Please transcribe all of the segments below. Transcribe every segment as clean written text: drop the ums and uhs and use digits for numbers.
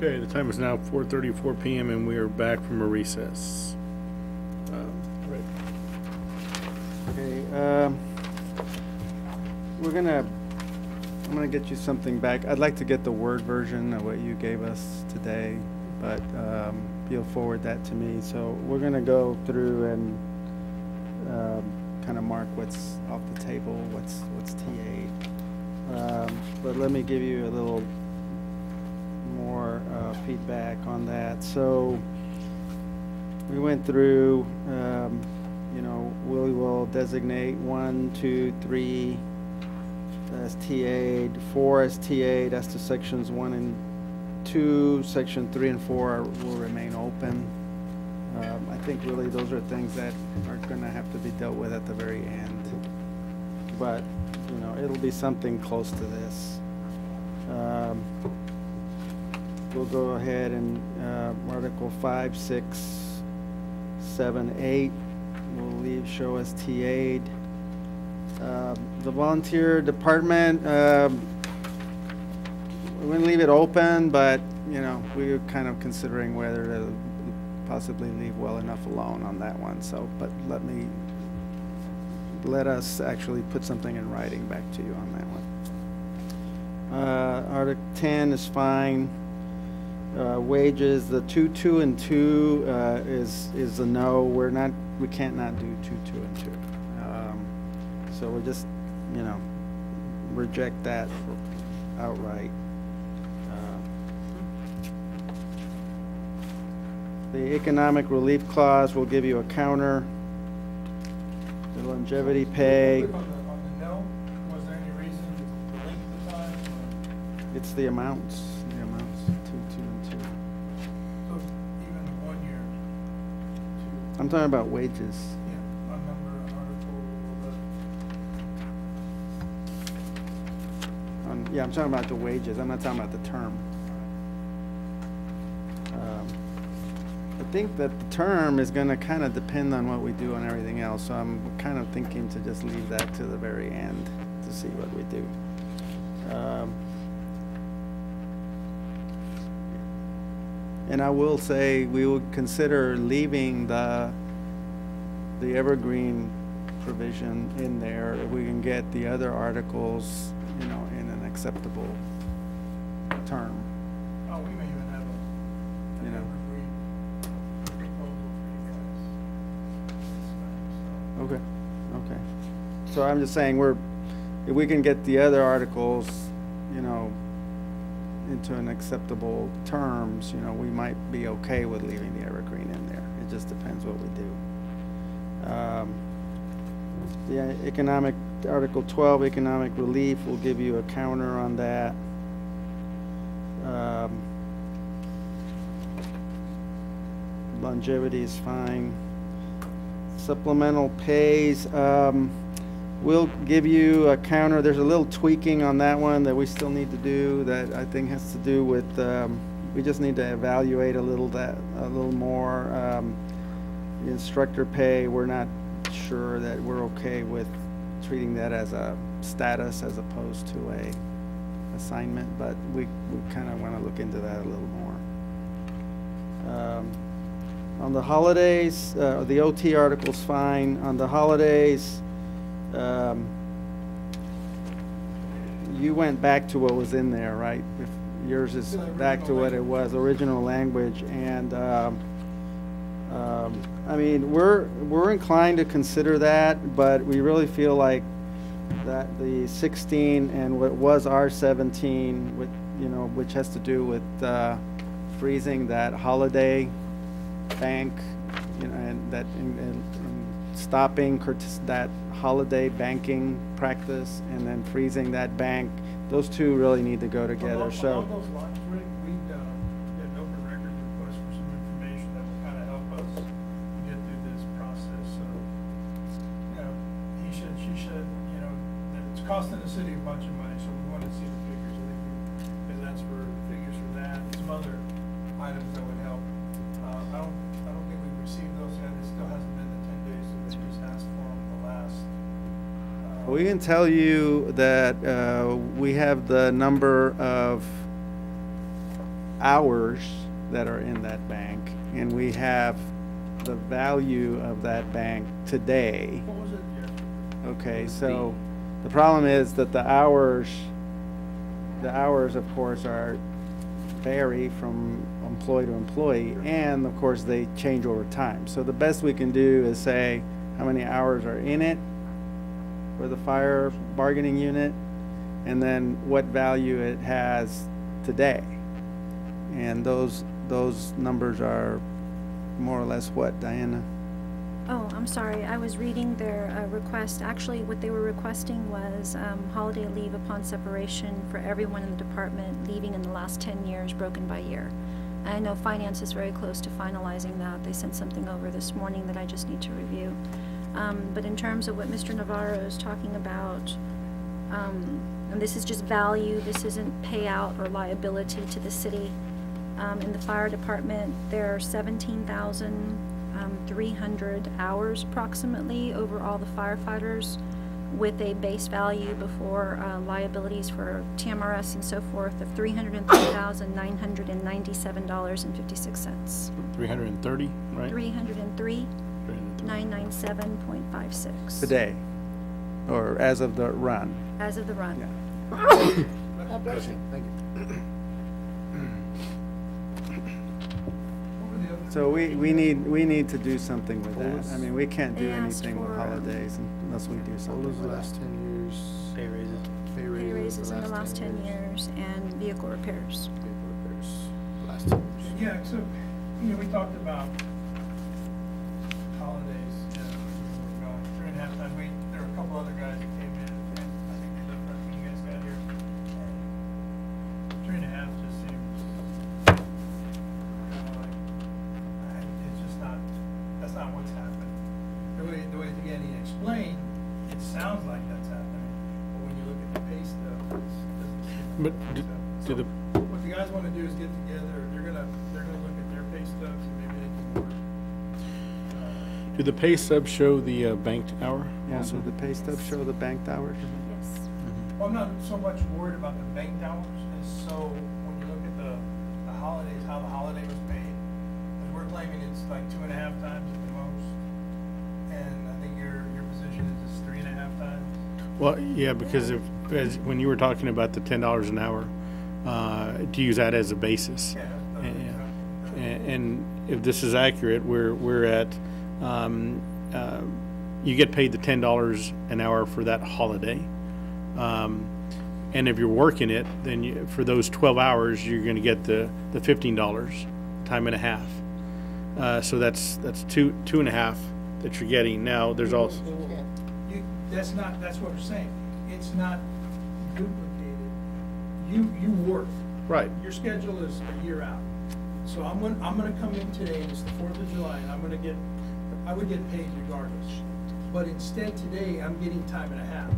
Okay, the time is now 4:34 PM and we are back from a recess. Right. Okay, I'm gonna get you something back. I'd like to get the Word version of what you gave us today, but you'll forward that to me. So we're gonna go through and kind of mark what's off the table, what's TA. But let me give you a little more feedback on that. So we went through, we will designate 1, 2, 3 as TA'd, 4 as TA'd, that's the sections 1 and 2. Section 3 and 4 will remain open. I think really those are things that are going to have to be dealt with at the very end. But, it'll be something close to this. We'll go ahead and Article 5, 6, 7, 8, we'll show as TA'd. The volunteer department, we're going to leave it open, but, we're kind of considering whether to possibly leave well enough alone on that one. So, but let us actually put something in writing back to you on that one. Article 10 is fine. Wages, the 2, 2, and 2 is a no. We can't not do 2, 2, and 2. So we'll just, reject that outright. The economic relief clause will give you a counter. The longevity pay, On the no, was there any reason to link the time? it's the amounts, 2, 2, and 2. So even 1 year? I'm talking about wages. Yeah, on number, article 11. Yeah, I'm talking about the wages. I'm not talking about the term. I think that the term is going to kind of depend on what we do on everything else. So I'm kind of thinking to just leave that to the very end to see what we do. And I will say we would consider leaving the evergreen provision in there if we can get the other articles, in an acceptable term. Oh, we may even have an evergreen proposal for you guys. Okay. So I'm just saying if we can get the other articles, into an acceptable terms, we might be okay with leaving the evergreen in there. It just depends what we do. The Article 12, economic relief, will give you a counter on that. Longevity is fine. Supplemental pays, we'll give you a counter. There's a little tweaking on that one that we still need to do that I think has to do with, we just need to evaluate a little more. The instructor pay, we're not sure that we're okay with treating that as a status as opposed to a assignment, but we kind of want to look into that a little more. On the holidays, the OT article's fine. On the holidays, you went back to what was in there, right? If yours is The back to what it was, original language, and we're inclined to consider that, but we really feel like that the 16 and what was R17, which has to do with freezing that holiday bank, and that and stopping that holiday banking practice, and then freezing that bank. Those two really need to go together. So. Along those lines, Rick, we did an open records request for some information that will kind of help us get through this process. So, he should, she should, that it's costing the city a bunch of money, so we want to see the figures. I think because that's for figures for that and some other items that would help. I don't think we've received those yet. It still hasn't been the 10 days, so they just asked for them the last. We can tell you that we have the number of hours that are in that bank, and we have the value of that bank today. What was it? Yeah. Okay, so the problem is that the hours, of course, vary from employee to employee, and of course, they change over time. So the best we can do is say how many hours are in it for the fire bargaining unit, and then what value it has today. And those numbers are more or less what, Diana? Oh, I'm sorry. I was reading their request. Actually, what they were requesting was holiday leave upon separation for everyone in the department leaving in the last 10 years, broken by year. And I know finance is very close to finalizing that. They sent something over this morning that I just need to review. But in terms of what Mr. Navarro is talking about, and this is just value, this isn't payout or liability to the city. In the fire department, there are 17,300 hours approximately over all the firefighters, with a base value before liabilities for TMRS and so forth of $303,997.56. 330, right? 303,997.56. Today, or as of the run. As of the run. Yeah. God bless you. Thank you. What were the other? So we need to do something with that. I mean, we can't do They asked anything with for, holidays unless we do What something was the with last that. 10 years? Pay raises. Pay Pay raises in the last 10 years and vehicle repairs. Vehicle repairs, last 10 years. Yeah, so, you know, we talked about holidays, you know, we're going 3.5 times. There were a couple other guys that came in, and I think they left right when you guys got here. And 3.5 just seems kind of like, it's just not, that's not what's happening. The way it's getting explained, it sounds like that's happening, but when you look at the pay stuff, it doesn't seem But like do- it's do the- What the guys wanna do is get together, they're gonna look at their pay stubs and maybe they can work. Do the pay subs show the banked hour? Yeah, also? so the pay stubs show the banked hours? Yes. Well, I'm not so much worried about the banked hours, as so when you look at the holidays, how the holiday was paid. Cause we're claiming it's like 2.5 times at the most, and I think your position is just 3.5 times. Well, yeah, because when you were talking about the $10 an hour, to use that as a basis. Yeah. And if this is accurate, we're at, you get paid the $10 an hour for that holiday. And if you're working it, then for those 12 hours, you're gonna get the $15, time and a half. So that's two and a half that you're getting. Now, there's also, That's what we're saying, it's not duplicated, you work. right, Your schedule is a year out. So I'm gonna come in today, and it's the 4th of July, and I would get paid regardless. But instead today, I'm getting time and a half.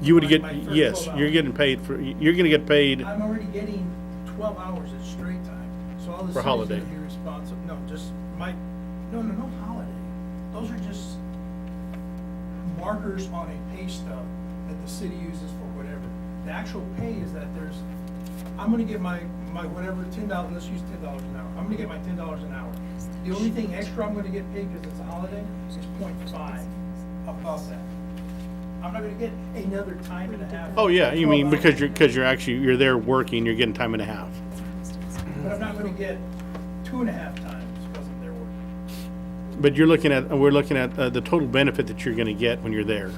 you would My get, first yes, 12 you're hours. getting paid you're gonna get paid, I'm already getting 12 hours at straight time. So all the For city's holiday. gonna be responsible, no holiday. Those are just markers on a pay stub that the city uses for whatever. The actual pay is that I'm gonna get my whatever, $10, let's use $10 an hour. I'm gonna get my $10 an hour. The only thing extra I'm gonna get paid because it's a holiday is 0.5 above that. I'm not gonna get another time and a half. oh yeah, you 12 mean hours. because you're there working, you're getting time and a half. But I'm not gonna get 2.5 times because I'm there working. But we're looking at the total benefit that you're gonna get when you're there.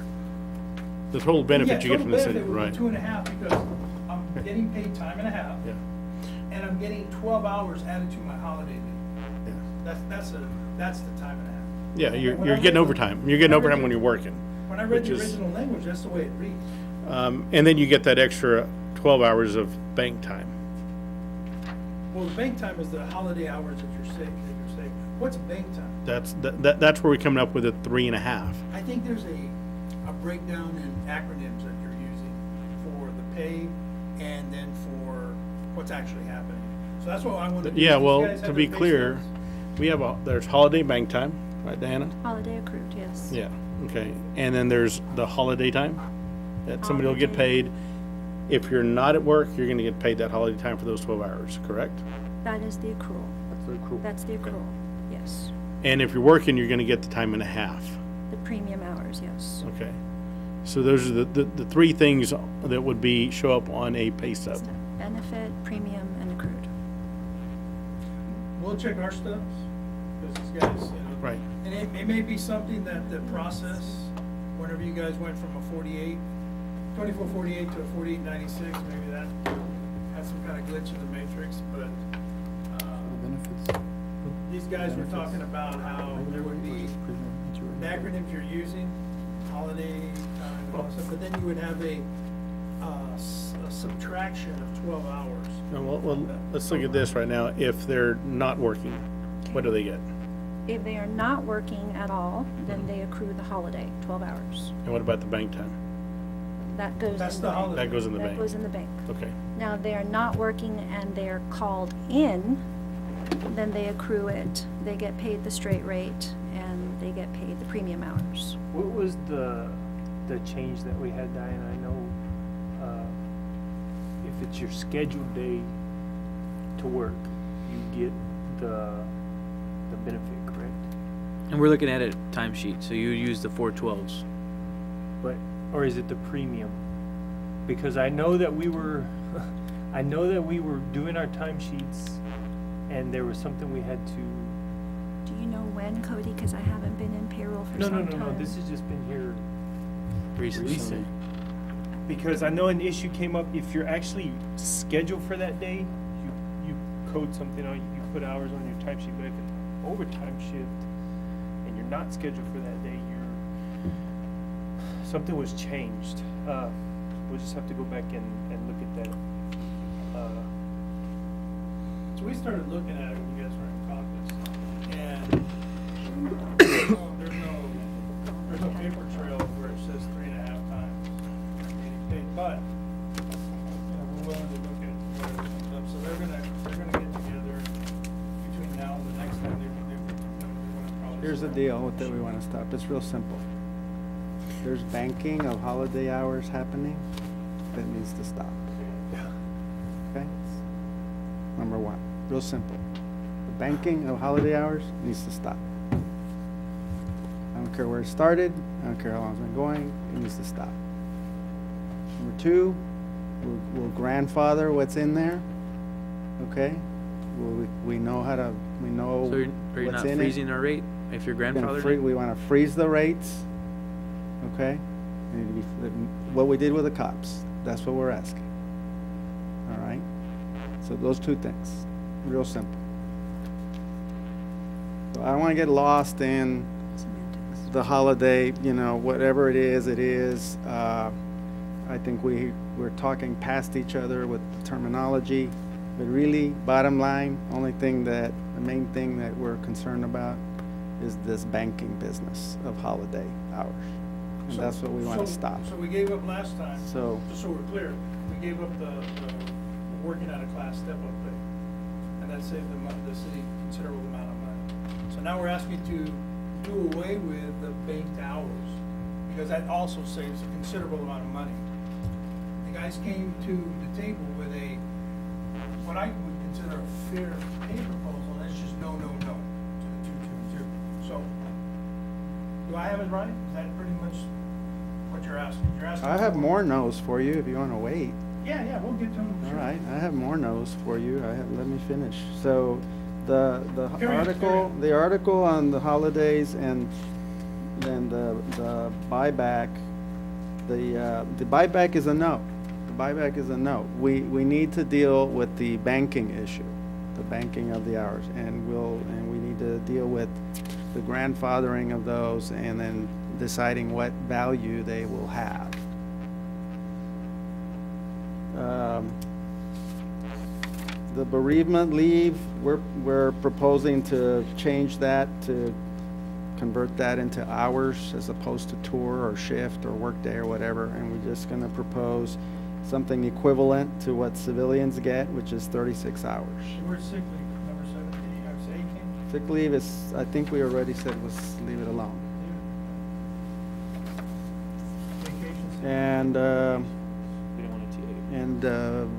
The total benefit you get from the city, right? Yeah, total benefit would be 2.5 because I'm getting paid time and a half, Yeah, and I'm getting 12 hours added to my holiday leave. yeah. That's the time and a half. Yeah, When I you're read getting the- overtime. You're getting when I read overtime the- when you're working. When I read which the is- original language, that's the way it reads. And then you get that extra 12 hours of bank time. Well, the bank time is the holiday hours that you're saving. What's bank time? That's where we're coming up with a 3.5. I think there's a breakdown in acronyms that you're using for the pay and then for what's actually happening. So that's what I want to do. Yeah, These well, guys to have be their pay clear, stubs. there's holiday bank time, right, Diana? Holiday accrued, yes. Yeah, okay. And then there's the holiday time that somebody will get Holiday. paid If you're not at work, you're gonna get paid that holiday time for those 12 hours, correct? That is the accrual. That's very cool. That's the accrual, yes. And if you're working, you're gonna get the time and a half, The premium hours, yes. okay? So those are the three things that would be, show up on a pay stub. Benefit, premium, and accrued. We'll check our stuff, because these guys, you know. Right. And it may be something that the process, whenever you guys went from a 2448 to a 4896, maybe that had some kind of glitch in the matrix, but, Benefits. these guys were talking about how there would be the acronyms you're using, holiday, and all that stuff, but then you would have a subtraction of 12 hours. Well, let's look at this right now. If they're not working, what do they get? If they are not working at all, then they accrue the holiday, 12 hours. And what about the bank time? That goes in the That's the bank. holiday. That goes in the That bank. goes in the bank. Okay. Now, if they are not working and they are called in, then they accrue it. They get paid the straight rate and they get paid the premium hours. What was the change that we had, Diane? I know, if it's your scheduled day to work, you get the benefit, correct? And we're looking at a timesheet, so you use the 412s. But, or is it the premium? Because I know that we were, I know that we were doing our timesheets and there was something we had to. Do you know when, Cody? Because I haven't been in payroll for No, some no, time. no, no, this has just been here Recently. recent. Because I know an issue came up, if you're actually scheduled for that day, you code something on, you put hours on your timesheet, but if it's overtime shift and you're not scheduled for that day, something was changed. We'll just have to go back and look at that. So we started looking at it when you guys were in caucus, and there's no paper trail where it says 3.5 times getting paid, but, you know, we're willing to look at where it comes up, so they're gonna get together between now and the next time they wanna probably. Here's the deal with that we want to stop. It's real simple. There's banking of holiday hours happening that needs to stop. Okay? Number one, real simple. The banking of holiday hours needs to stop. I don't care where it started. I don't care how long it's been going. It needs to stop. Number two, we'll grandfather what's in there. Okay? We know how to, we know So are you what's not in freezing our rate if your Gonna grandfather? we want to freeze the rates, okay? They need to be, what we did with the cops, that's what we're asking. All right? So those two things, real simple. So I don't want to get lost in Semantics. the holiday, you know, whatever it is, it is. I think we're talking past each other with the terminology, but really, bottom line, the main thing that we're concerned about is this banking business of holiday hours. And that's what we want to stop. So we gave up last time, So, just so we're clear, we gave up the working out of class step-up pay, and that saved the city considerable amount of money. So now we're asking to do away with the banked hours, because that also saves a considerable amount of money. The guys came to the table with what I would consider a fair pay proposal, and it's just no, no, no to the 222. So, do I have it right? Is that pretty much what you're asking? You're asking I have for- more no's for you if you want to wait. Yeah, we'll get to them. All right, I have more no's for you. Let me finish. So, the Carry on, carry on. the article on the holidays and then the buyback, the buyback is a no. The buyback is a no. We need to deal with the banking issue, the banking of the hours, and we need to deal with the grandfathering of those and then deciding what value they will have. The bereavement leave, we're proposing to change that, to convert that into hours as opposed to tour or shift or workday or whatever, and we're just gonna propose something equivalent to what civilians get, which is 36 hours. Where's sick leave, number 17, or 18? Sick leave is, I think we already said was leave it alone. Vacation sick. And, We don't want to TA. And, and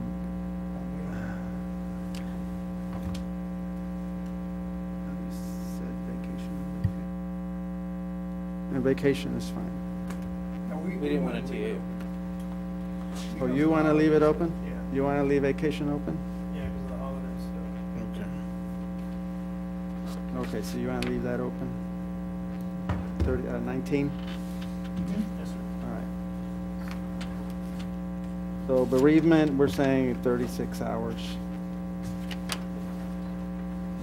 vacation is fine. No, We didn't want a TA. Oh, you want to leave it open? Yeah. You want to leave vacation open? Yeah, because of the holidays stuff. Okay. Okay, so you want to leave that open? 19? Yes, sir. All right. So bereavement, we're saying 36 hours.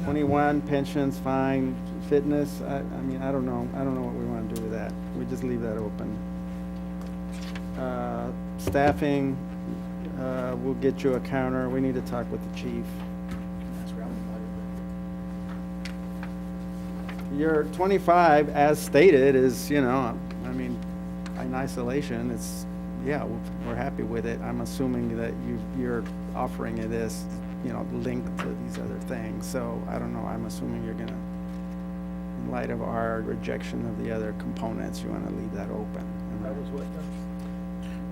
21, pensions, fine. Fitness, I mean, I don't know what we want to do with that. We just leave that open. Staffing, we'll get you a counter. We need to talk with the chief. Your 25, as stated, is, you know, I mean, in isolation, it's, yeah, we're happy with it. I'm assuming that you're offering it as, you know, linked to these other things. So I don't know, I'm assuming you're gonna, in light of our rejection of the other components, you wanna leave that open. That was what?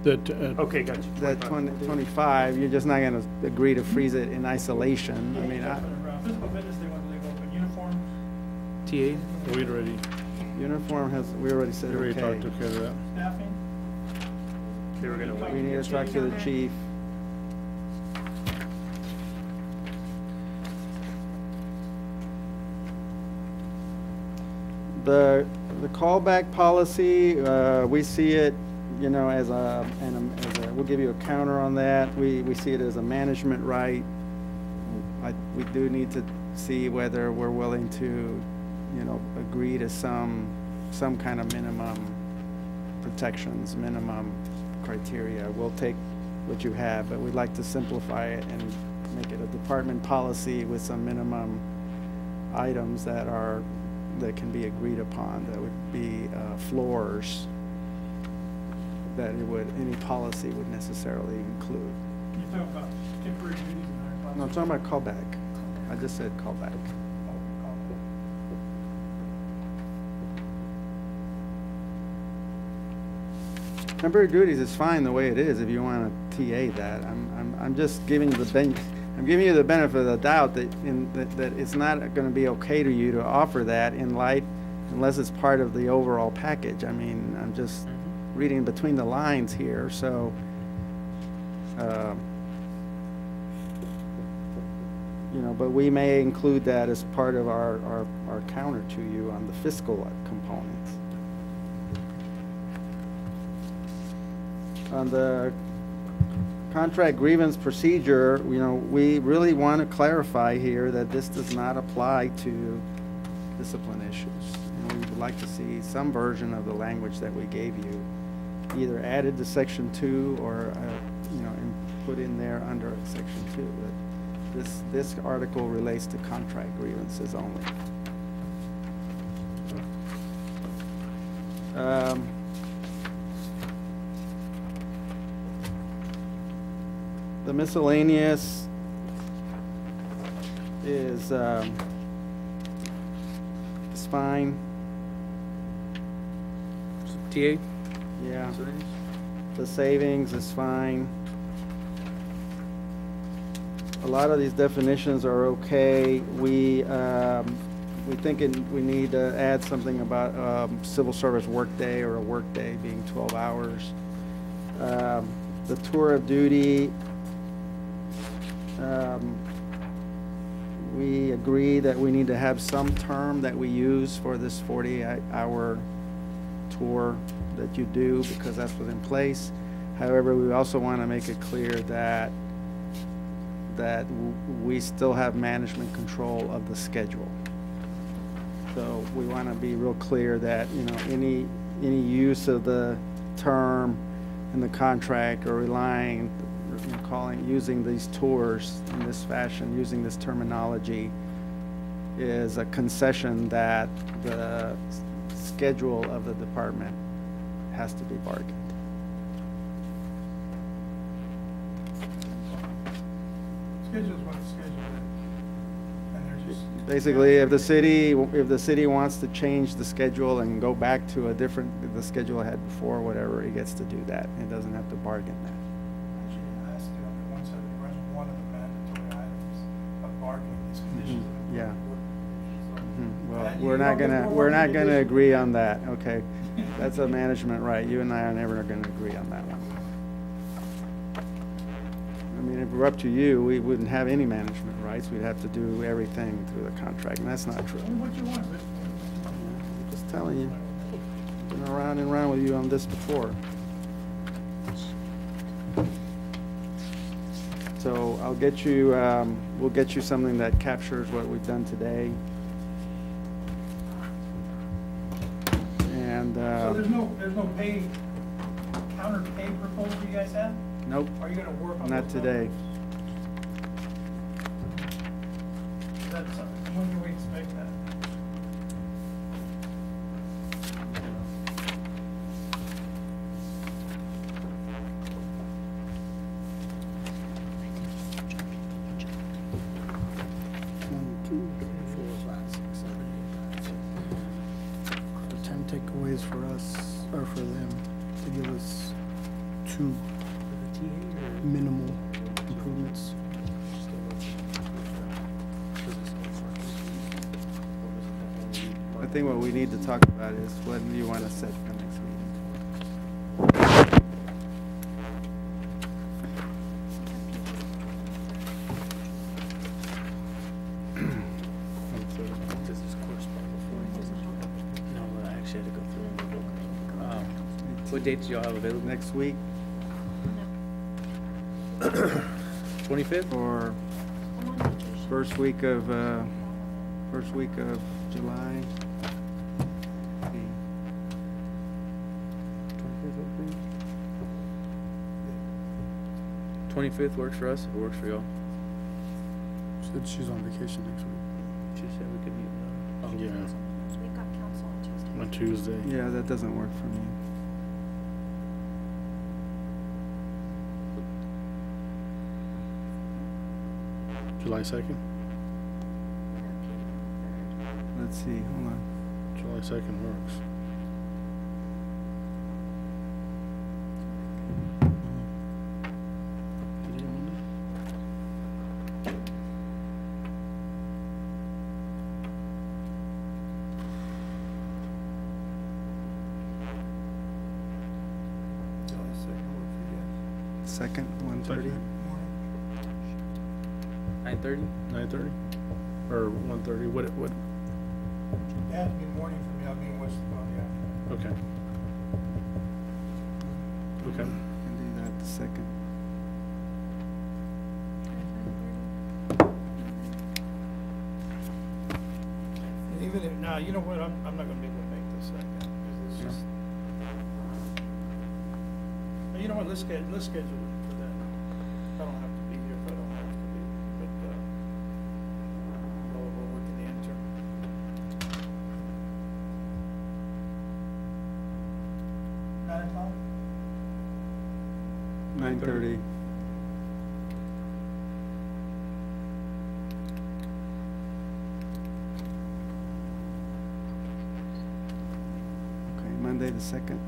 That, Okay, got you. That 25, you're just not gonna agree to freeze it in isolation. I mean, Physical fitness, they want to leave open. Uniform, TA? we'd already, uniform has, we already said we already okay. talked, took care of that. staffing. They were gonna wait. We need to talk to the chief. The callback policy, we see it, you know, as a, we'll give you a counter on that. We see it as a management right. We do need to see whether we're willing to, you know, agree to some kind of minimum protections, minimum criteria. We'll take what you have, but we'd like to simplify it and make it a department policy with some minimum items that can be agreed upon, that would be floors that any policy would necessarily include. You talk about temporary duties and higher No, I'm talking about callback. I just said callback. Temporary duties is fine the way it is if you want to TA that. I'm just giving you I'm giving you the benefit of the doubt that it's not going to be okay to you to offer that in light, unless it's part of the overall package. I mean, I'm just reading between the lines here, so, you know, but we may include that as part of our counter to you on the fiscal components. On the contract grievance procedure, you know, we really want to clarify here that this does not apply to discipline issues. You know, we would like to see some version of the language that we gave you, either added to section 2 or, you know, and put in there under section 2. That this article relates to contract grievances only. The miscellaneous is fine, TA? yeah. The savings is fine. A lot of these definitions are okay. We think we need to add something about civil service workday or a workday being 12 hours. The tour of duty, we agree that we need to have some term that we use for this 40-hour tour that you do, because that's what's in place. However, we also want to make it clear that we still have management control of the schedule. So we want to be real clear that, you know, any use of the term in the contract or relying, you know, using these tours in this fashion, using this terminology, is a concession that the schedule of the department has to be bargained. Schedule is what the schedule is. And there's just. Basically, if the city wants to change the schedule and go back to the schedule it had before, whatever, it gets to do that. It doesn't have to bargain that. Actually, it has to. we're not gonna agree on that, okay? That's a management right. You and I are never gonna agree on that one. I mean, if it were up to you, we wouldn't have any management rights. We'd have to do everything through the contract, and that's not true. What you want, Rich? Just telling you. Been around and around with you on this before. So I'll get you, we'll get you something that captures what we've done today. And, So there's no pay, counter pay proposal you guys have? nope, Are you gonna work on not those today. numbers? That's, when can we expect that? So 10 takeaways for us, or for them, to give us 2 minimal improvements. I think what we need to talk about is when do you want to set the next meeting? Does this correspond before? No, I actually had to go through. What dates do y'all have available? Next week No, 25th? or I'm on vacation. first week of July? 25th works for us, if it works for y'all. Said she's on vacation next week. She said we could meet. Yeah, We've got council on Tuesday. on Tuesday. Yeah, that doesn't work for me. July 2nd? Let's see, hold on. July 2nd works. Second, 1:30? 9:30? 9:30? Or 1:30? What, It has to be morning for me, I'll be in West Palm, okay. Okay. Can do that the second. And even if, nah, you know what, I'm not gonna be able to make this second, because it's Yeah. just. You know what, let's schedule it for that. I don't have to be here if I don't have to be, but, we'll work in the interim. Nine o'clock? 9:30. Okay, Monday the second.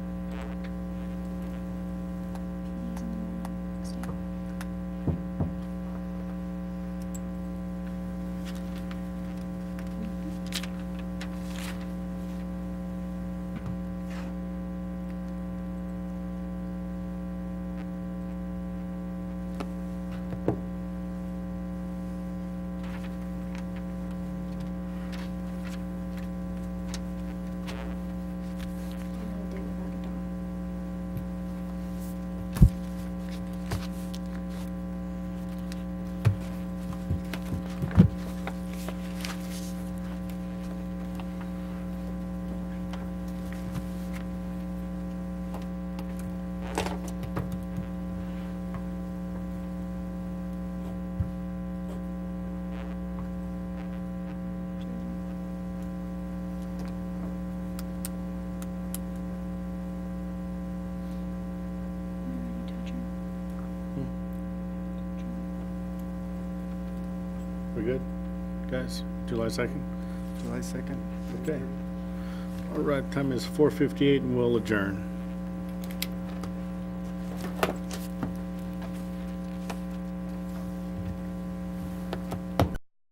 We good, guys? July 2nd? July 2nd. Okay. All right, time is 4:58 and we'll adjourn.